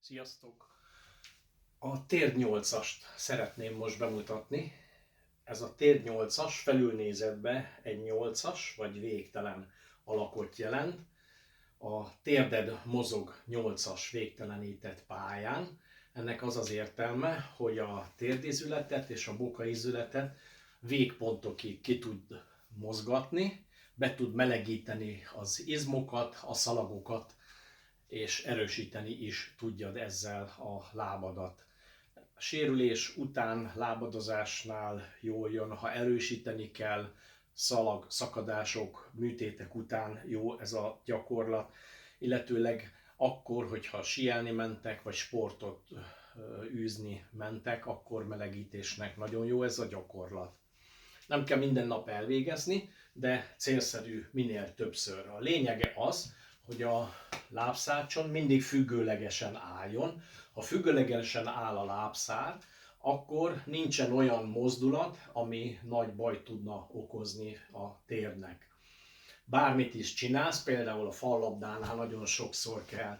Sziasztok! A térd 8-ast szeretném most bemutatni. Ez a térd 8-as felülnézetbe egy 8-as vagy végtelen alakot jelent. A térded mozog 8-as végtelenített pályán. Ennek az az értelme, hogy a térdizületet és a bokaizületet végpontokig ki tud mozgatni, be tud melegíteni az izmokat, a szalagokat, és erősíteni is tudjad ezzel a lábadat. A sérülés után, lábadozásnál jól jön, ha erősíteni kell, szakadások, műtétek után jó ez a gyakorlat, illetőleg akkor, hogyha síelni mentek, vagy sportot űzni mentek, akkor melegítésnek nagyon jó ez a gyakorlat. Nem kell minden nap elvégezni, de célszerű minél többször. A lényege az, hogy a lábszárcson mindig függőlegesen álljon. Ha függőlegesen áll a lábszár, akkor nincsen olyan mozdulat, ami nagy bajt tudna okozni a térdnek. Bármit is csinálsz, például a fallabdánál nagyon sokszor kell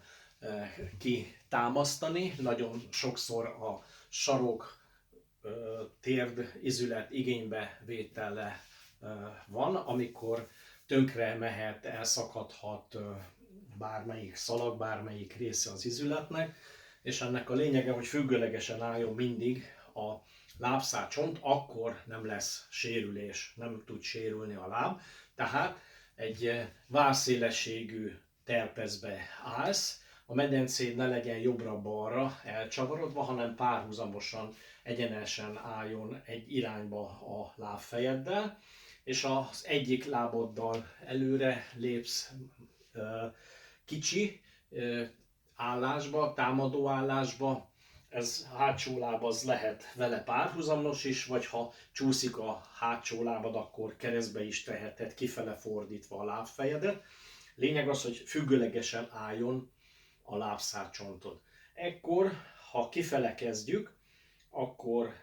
kitámasztani, nagyon sokszor a sarok, térd, izület igénybevétele van, amikor tönkre mehet, elszakadhat bármelyik szalag, bármelyik része az izületnek, és ennek a lényege, hogy függőlegesen álljon mindig a lábszárcsont, akkor nem lesz sérülés, nem tud sérülni a láb. Tehát egy válszélességű terpezbe állsz, a medencéd ne legyen jobbra-balra elcsavarodva, hanem párhuzamosan, egyenesen álljon egy irányba a lábfejeddel, és az egyik lábaddal előre lépsz kicsi állásba, támadó állásba. Ez hátsó láb az lehet vele párhuzamos is, vagy ha csúszik a hátsó lábad, akkor keresztbe is teheted, kifele fordítva a lábfejedet. Lényeg az, hogy függőlegesen álljon a lábszárcsontod. Ekkor, ha kifele kezdjük, akkor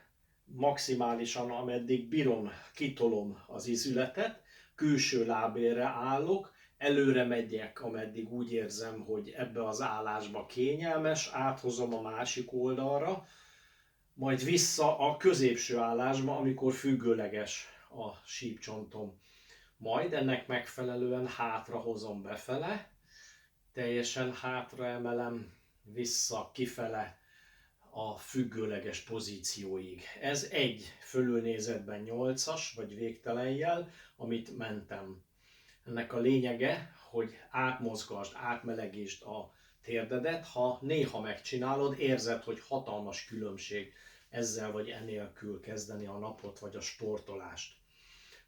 maximálisan, ameddig bírom, kitolom az izületet, külső lábérre állok, előre megyek, ameddig úgy érzem, hogy ebbe az állásba kényelmes, áthozom a másik oldalra, majd vissza a középső állásba, amikor függőleges a sípcsontom. Majd ennek megfelelően hátra hozom befele, teljesen hátra emelem, vissza, kifele a függőleges pozícióig. Ez egy fölülnézetben 8-as vagy végtelen jel, amit mentem. Ennek a lényege, hogy átmozgasd, átmelegítsd a térdedet. Ha néha megcsinálod, érzed, hogy hatalmas különbség ezzel vagy enélkül kezdeni a napot vagy a sportolást.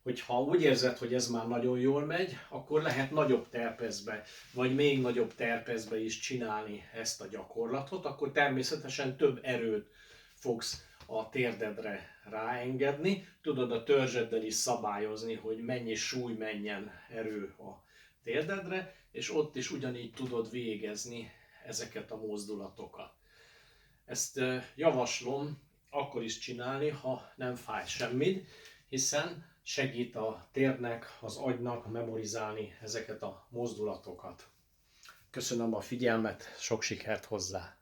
Hogyha úgy érzed, hogy ez már nagyon jól megy, akkor lehet nagyobb terpezbe, vagy még nagyobb terpezbe is csinálni ezt a gyakorlatot, akkor természetesen több erőt fogsz a térdedre ráengedni. Tudod a törzseddel is szabályozni, hogy mennyi súly menjen erő a térdedre, és ott is ugyanígy tudod végezni ezeket a mozdulatokat. Ezt javaslom akkor is csinálni, ha nem fáj semmit, hiszen segít a térdnek, az agynak memorizálni ezeket a mozdulatokat. Köszönöm a figyelmet, sok sikert hozzá!